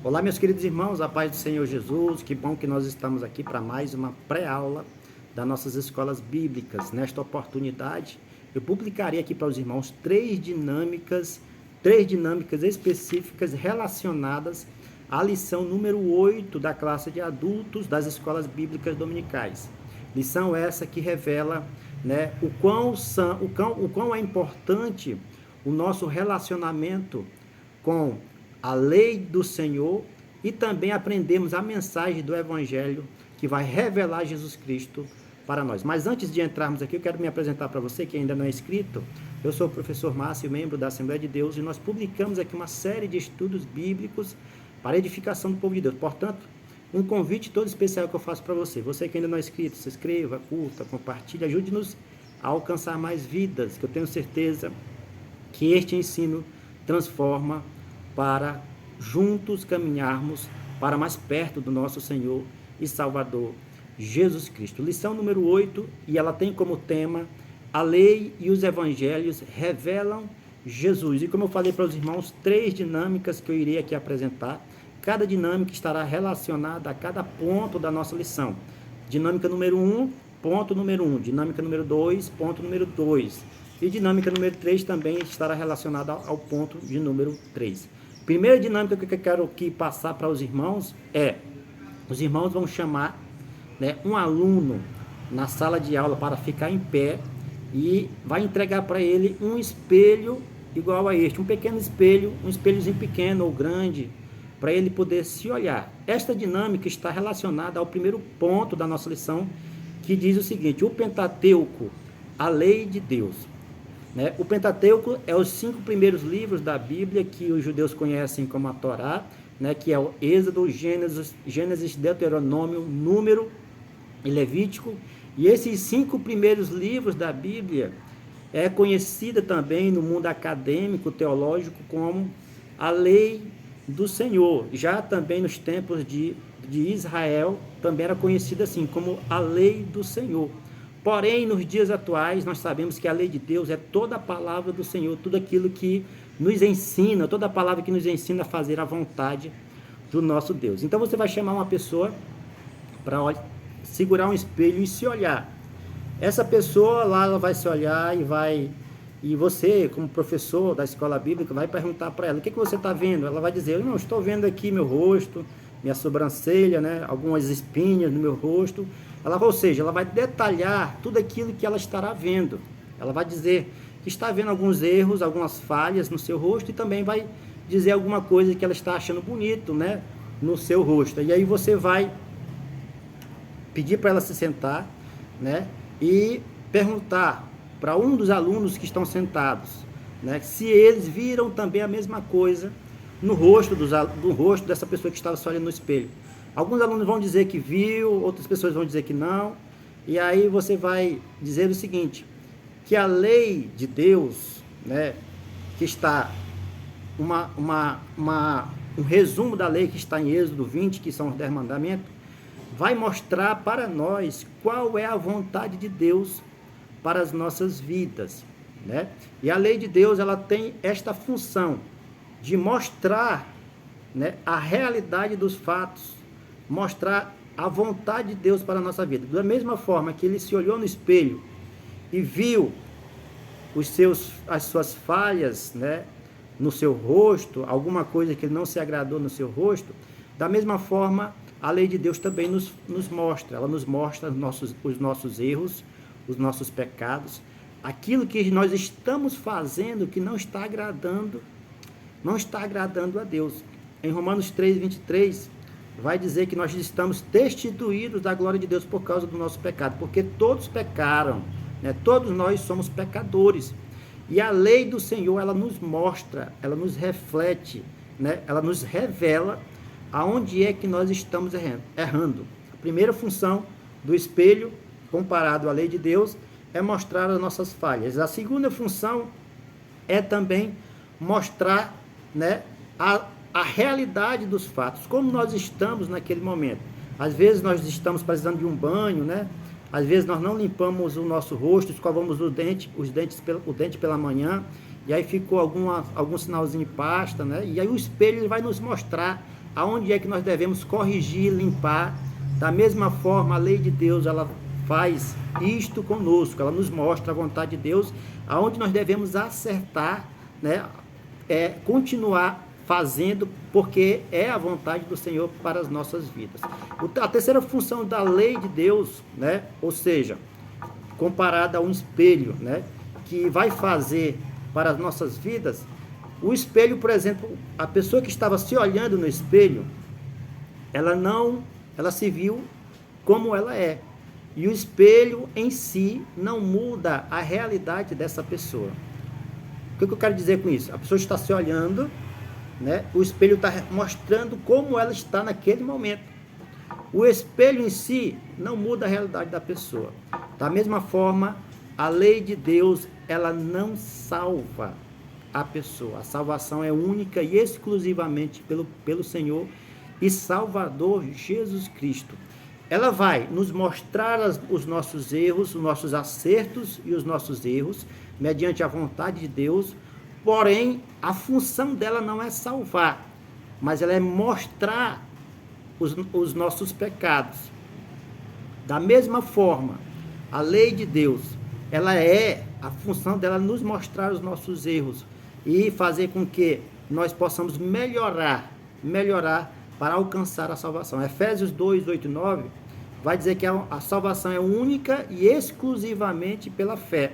Olá, meus queridos irmãos, a paz do Senhor Jesus, que bom que nós estamos aqui para mais uma pré-aula das nossas escolas bíblicas. Nesta oportunidade, eu publicarei aqui para os irmãos três dinâmicas específicas relacionadas à lição número 8 da classe de adultos das escolas bíblicas dominicais. Lição essa que revela, o quão é importante o nosso relacionamento com a lei do Senhor e também aprendemos a mensagem do Evangelho que vai revelar Jesus Cristo para nós. Mas antes de entrarmos aqui, eu quero me apresentar para você que ainda não é inscrito. Eu sou o professor Márcio, membro da Assembleia de Deus, e nós publicamos aqui uma série de estudos bíblicos para a edificação do povo de Deus. Portanto, um convite todo especial que eu faço para você. Você que ainda não é inscrito, se inscreva, curta, compartilhe, ajude-nos a alcançar mais vidas, que eu tenho certeza que este ensino transforma para juntos caminharmos para mais perto do nosso Senhor e Salvador Jesus Cristo. Lição número 8, e ela tem como tema: a lei e os evangelhos revelam Jesus. E como eu falei para os irmãos, três dinâmicas que eu irei aqui apresentar. Cada dinâmica estará relacionada a cada ponto da nossa lição. Dinâmica número 1, ponto número 1. Dinâmica número 2, ponto número 2. E dinâmica número 3 também estará relacionada ao ponto de número 3. Primeira dinâmica que eu quero aqui passar para os irmãos é: os irmãos vão chamar um aluno na sala de aula para ficar em pé e vai entregar para ele um espelho igual a este, um pequeno espelho, um espelhozinho pequeno ou grande, para ele poder se olhar. Esta dinâmica está relacionada ao primeiro ponto da nossa lição, que diz o seguinte: o Pentateuco, a lei de Deus. O Pentateuco é os 5 primeiros livros da Bíblia que os judeus conhecem como a Torá, que é o Êxodo, Gênesis, Deuteronômio, Número e Levítico. E esses 5 primeiros livros da Bíblia é conhecida também no mundo acadêmico, teológico, como a lei do Senhor. Já também nos tempos de Israel, também era conhecida assim, como a lei do Senhor. Porém, nos dias atuais, nós sabemos que a lei de Deus é toda a palavra do Senhor, tudo aquilo que nos ensina, toda a palavra que nos ensina a fazer a vontade do nosso Deus. Então, você vai chamar uma pessoa para segurar um espelho e se olhar. Essa pessoa lá, ela vai se olhar e você, como professor da escola bíblica, vai perguntar para ela: o que você está vendo? Ela vai dizer: eu não estou vendo aqui meu rosto, minha sobrancelha, algumas espinhas no meu rosto. Ou seja, ela vai detalhar tudo aquilo que ela estará vendo. Ela vai dizer que está vendo alguns erros, algumas falhas no seu rosto, e também vai dizer alguma coisa que ela está achando bonito, no seu rosto. E aí você vai pedir para ela se sentar, e perguntar para um dos alunos que estão sentados, se eles viram também a mesma coisa no rosto do rosto dessa pessoa que estava se olhando no espelho. Alguns alunos vão dizer que viu, outras pessoas vão dizer que não. E aí você vai dizer o seguinte: que a lei de Deus, que está um resumo da lei que está em Êxodo 20, que são os 10 mandamentos, vai mostrar para nós qual é a vontade de Deus para as nossas vidas, E a lei de Deus, ela tem esta função de mostrar, a realidade dos fatos, mostrar a vontade de Deus para a nossa vida. Da mesma forma que ele se olhou no espelho e viu as suas falhas, no seu rosto, alguma coisa que não se agradou no seu rosto, da mesma forma a lei de Deus também nos mostra. Ela nos mostra os nossos erros, os nossos pecados, aquilo que nós estamos fazendo que não está agradando a Deus. Em Romanos 3:23, vai dizer que nós estamos destituídos da glória de Deus por causa do nosso pecado, porque todos pecaram, todos nós somos pecadores. E a lei do Senhor, ela nos mostra, ela nos reflete, ela nos revela aonde é que nós estamos errando. A primeira função do espelho, comparado à lei de Deus, é mostrar as nossas falhas. A segunda função é também mostrar, a realidade dos fatos, como nós estamos naquele momento. Às vezes nós estamos precisando de um banho, Às vezes nós não limpamos o nosso rosto, escovamos o dente pela manhã, e aí ficou algum sinalzinho de pasta, E aí o espelho vai nos mostrar aonde é que nós devemos corrigir, limpar. Da mesma forma, a lei de Deus, ela faz isto conosco, ela nos mostra a vontade de Deus, aonde nós devemos acertar, né? Continuar fazendo, porque é a vontade do Senhor para as nossas vidas. A terceira função da lei de Deus, né? Ou seja, comparada a um espelho, né? Que vai fazer para as nossas vidas, o espelho, por exemplo, a pessoa que estava se olhando no espelho, ela se viu como ela é. E o espelho em si não muda a realidade dessa pessoa. O que eu quero dizer com isso? A pessoa está se olhando, né? O espelho está mostrando como ela está naquele momento. O espelho em si não muda a realidade da pessoa. Da mesma forma, a lei de Deus, ela não salva a pessoa. A salvação é única e exclusivamente pelo Senhor e Salvador Jesus Cristo. Ela vai nos mostrar os nossos erros, os nossos acertos e os nossos erros, mediante a vontade de Deus, porém, a função dela não é salvar, mas ela é mostrar os nossos pecados. Da mesma forma, a lei de Deus, a função dela nos mostrar os nossos erros e fazer com que nós possamos melhorar para alcançar a salvação. Efésios 2, 8 e 9 vai dizer que a salvação é única e exclusivamente pela fé.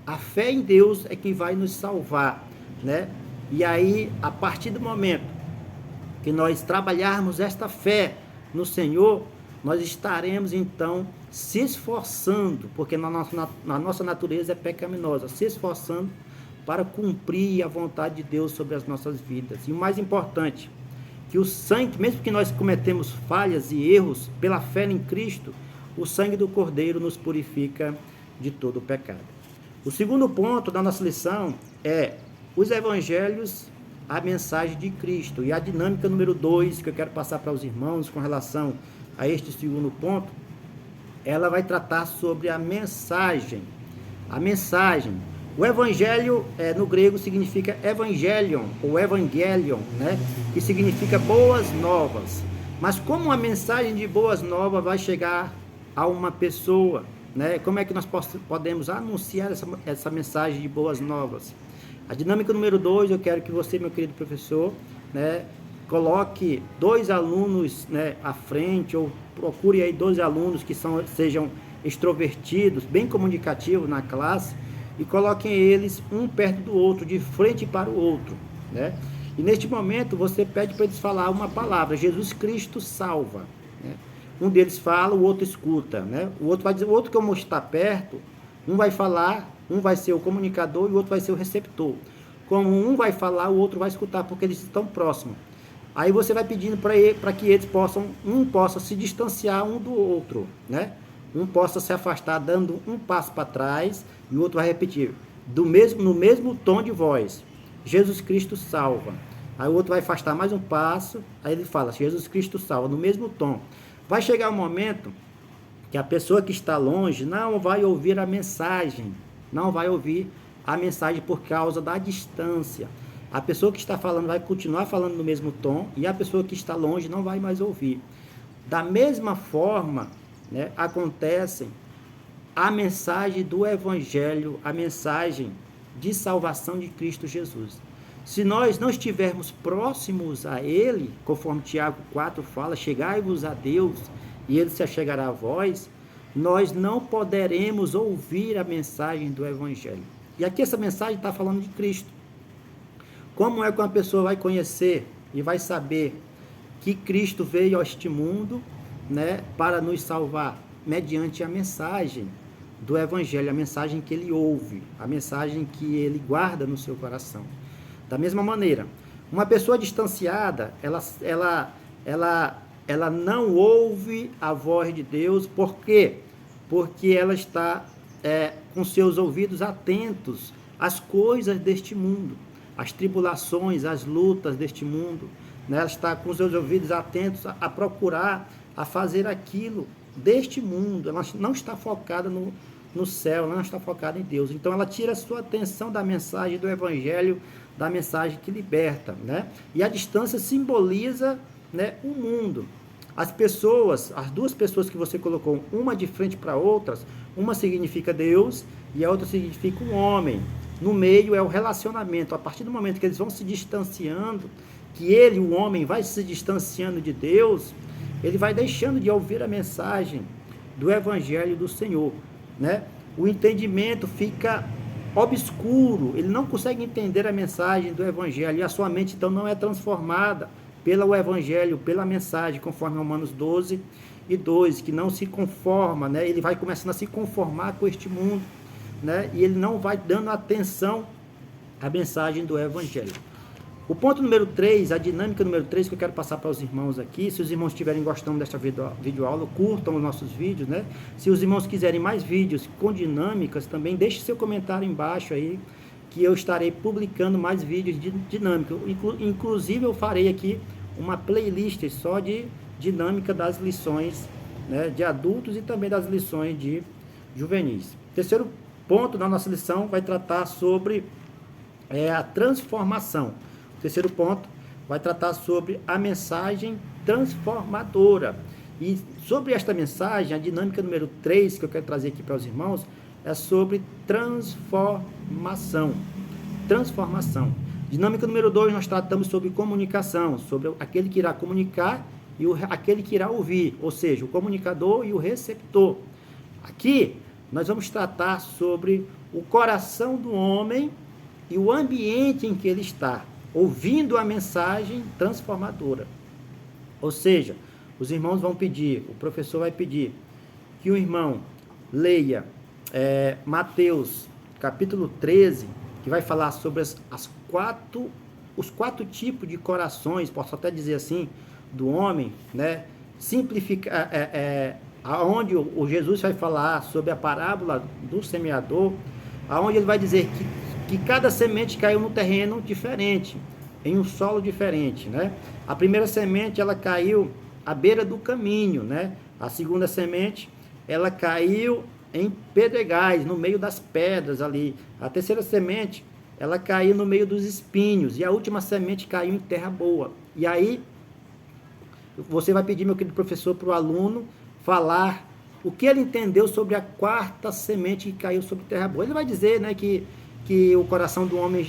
A fé em Deus é que vai nos salvar, né? E aí, a partir do momento que nós trabalharmos esta fé no Senhor, nós estaremos então se esforçando, porque na nossa natureza é pecaminosa, se esforçando para cumprir a vontade de Deus sobre as nossas vidas. E o mais importante, que o sangue, mesmo que nós cometemos falhas e erros, pela fé em Cristo, o sangue do Cordeiro nos purifica de todo o pecado. O segundo ponto da nossa lição é os evangelhos, a mensagem de Cristo. E a dinâmica número 2, que eu quero passar para os irmãos com relação a este segundo ponto, ela vai tratar sobre a mensagem. A mensagem. O evangelho, no grego, significa evangelion, ou evangelion, né? Que significa boas novas. Mas como a mensagem de boas novas vai chegar a uma pessoa, né? Como é que nós podemos anunciar essa mensagem de boas novas? A dinâmica número 2, eu quero que você, meu querido professor, né, coloque 2 alunos, né, à frente, ou procure aí 2 alunos que sejam extrovertidos, bem comunicativos na classe, e coloquem eles um perto do outro, de frente para o outro, né? E neste momento você pede para eles falar uma palavra: Jesus Cristo salva, né? Um deles fala, o outro escuta, né? O outro vai dizer, o outro que está perto, um vai falar, um vai ser o comunicador e o outro vai ser o receptor. Como um vai falar, o outro vai escutar, porque eles estão próximos. Aí você vai pedindo para que eles possa se distanciar um do outro, né? Um possa se afastar dando um passo para trás e o outro vai repetir no mesmo tom de voz: Jesus Cristo salva. Aí o outro vai afastar mais um passo, aí ele fala: Jesus Cristo salva, no mesmo tom. Vai chegar um momento que a pessoa que está longe não vai ouvir a mensagem, por causa da distância. A pessoa que está falando vai continuar falando no mesmo tom e a pessoa que está longe não vai mais ouvir. Da mesma forma, né, acontece a mensagem do Evangelho, a mensagem de salvação de Cristo Jesus. Se nós não estivermos próximos a Ele, conforme Tiago 4 fala: chegai-vos a Deus e Ele se achegará a vós, nós não poderemos ouvir a mensagem do Evangelho. E aqui essa mensagem está falando de Cristo. Como é que uma pessoa vai conhecer e vai saber que Cristo veio a este mundo, né, para nos salvar? Mediante a mensagem do Evangelho, a mensagem que ele ouve, a mensagem que ele guarda no seu coração. Da mesma maneira, uma pessoa distanciada, ela não ouve a voz de Deus. Por quê? Porque ela está com seus ouvidos atentos às coisas deste mundo, às tribulações, às lutas deste mundo, né? Ela está com seus ouvidos atentos a procurar, a fazer aquilo deste mundo. Ela não está focada no céu, ela não está focada em Deus. Então ela tira a sua atenção da mensagem do Evangelho, da mensagem que liberta, né? E a distância simboliza, né, o mundo. As pessoas, as duas pessoas que você colocou, uma de frente para outras, uma significa Deus e a outra significa um homem. No meio é o relacionamento. A partir do momento que eles vão se distanciando, que ele, o homem, vai se distanciando de Deus, ele vai deixando de ouvir a mensagem do Evangelho do Senhor, né? O entendimento fica obscuro, ele não consegue entender a mensagem do Evangelho, e a sua mente então não é transformada pelo Evangelho, pela mensagem, conforme Romanos 12:2, que não se conforma, né? Ele vai começando a se conformar com este mundo, né? E ele não vai dando atenção à mensagem do Evangelho. O ponto número 3, a dinâmica número 3 que eu quero passar para os irmãos aqui, se os irmãos estiverem gostando desta videoaula, curtam os nossos vídeos, né? Se os irmãos quiserem mais vídeos com dinâmicas, também deixe seu comentário embaixo aí, que eu estarei publicando mais vídeos de dinâmica. Inclusive eu farei aqui uma playlist só de dinâmica das lições, né, de adultos e também das lições de juvenis. Terceiro ponto da nossa lição vai tratar sobre a transformação. O terceiro ponto vai tratar sobre a mensagem transformadora. E sobre esta mensagem, a dinâmica número 3 que eu quero trazer aqui para os irmãos é sobre transformação. Transformação. Dinâmica número 2, nós tratamos sobre comunicação, sobre aquele que irá comunicar e aquele que irá ouvir, ou seja, o comunicador e o receptor. Aqui, nós vamos tratar sobre o coração do homem e o ambiente em que ele está, ouvindo a mensagem transformadora. Ou seja, os irmãos vão pedir, o professor vai pedir que o irmão leia Mateus capítulo 13, que vai falar sobre os quatro tipos de corações, posso até dizer assim, do homem, né? Simplificar, aonde o Jesus vai falar sobre a parábola do semeador, aonde ele vai dizer que cada semente caiu num terreno diferente, em um solo diferente, né? A primeira semente, ela caiu à beira do caminho, né? A segunda semente, ela caiu em pedregais, no meio das pedras ali. A terceira semente, ela caiu no meio dos espinhos, e a última semente caiu em terra boa. E aí, você vai pedir, meu querido professor, para o aluno falar o que ele entendeu sobre a quarta semente que caiu sobre terra boa. Ele vai dizer, né, que o coração do homem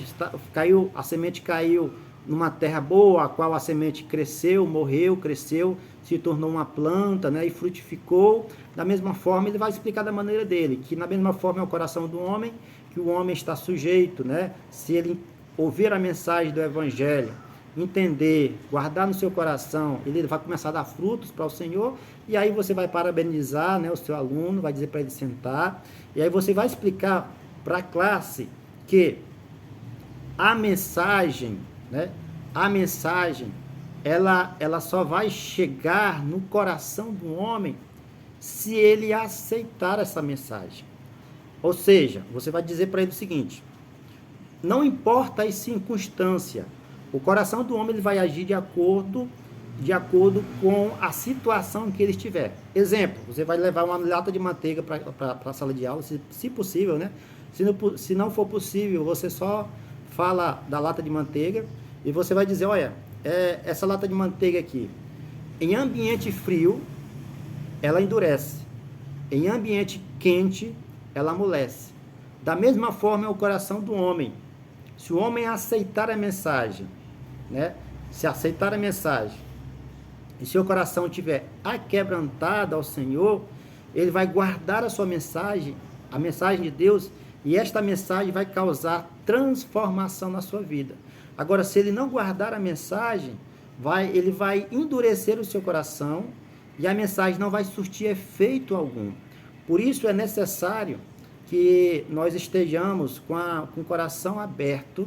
caiu, a semente caiu numa terra boa, a qual a semente cresceu, morreu, cresceu, se tornou uma planta, né, e frutificou. Da mesma forma, ele vai explicar da maneira dele, que na mesma forma é o coração do homem, que o homem está sujeito, né, se ele ouvir a mensagem do Evangelho, entender, guardar no seu coração, ele vai começar a dar frutos para o Senhor, e aí você vai parabenizar, né, o seu aluno, vai dizer para ele sentar, e aí você vai explicar para a classe que a mensagem, né, ela só vai chegar no coração do homem se ele aceitar essa mensagem. Ou seja, você vai dizer para ele o seguinte: não importa a circunstância, o coração do homem ele vai agir de acordo com a situação em que ele estiver. Exemplo, você vai levar uma lata de manteiga para a sala de aula, se possível, né? Se não for possível, você só fala da lata de manteiga e você vai dizer: olha, essa lata de manteiga aqui, em ambiente frio, ela endurece. Em ambiente quente, ela amolece. Da mesma forma é o coração do homem. Se o homem aceitar a mensagem, né? Se aceitar a mensagem e seu coração estiver aquebrantado ao Senhor, ele vai guardar a sua mensagem, a mensagem de Deus, e esta mensagem vai causar transformação na sua vida. Agora, se ele não guardar a mensagem, ele vai endurecer o seu coração e a mensagem não vai surtir efeito algum. Por isso é necessário que nós estejamos com o coração aberto,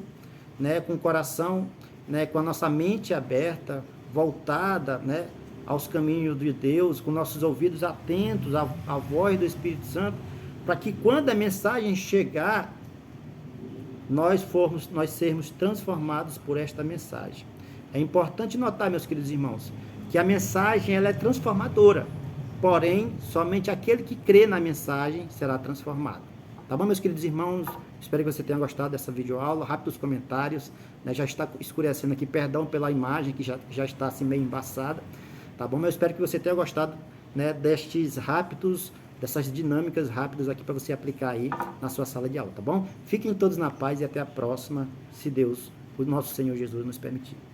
né, com o coração, né, com a nossa mente aberta, voltada, né, aos caminhos de Deus, com nossos ouvidos atentos à voz do Espírito Santo, para que quando a mensagem chegar, nós sermos transformados por esta mensagem. É importante notar, meus queridos irmãos, que a mensagem ela é transformadora, porém, somente aquele que crê na mensagem será transformado. Tá bom, meus queridos irmãos? Espero que você tenha gostado dessa videoaula. Rápidos comentários, né? Já está escurecendo aqui, perdão pela imagem que já está assim meio embaçada, tá bom? Mas eu espero que você tenha gostado, né, dessas dinâmicas rápidas aqui para você aplicar aí na sua sala de aula, tá bom? Fiquem todos na paz e até a próxima, se Deus, o nosso Senhor Jesus, nos permitir.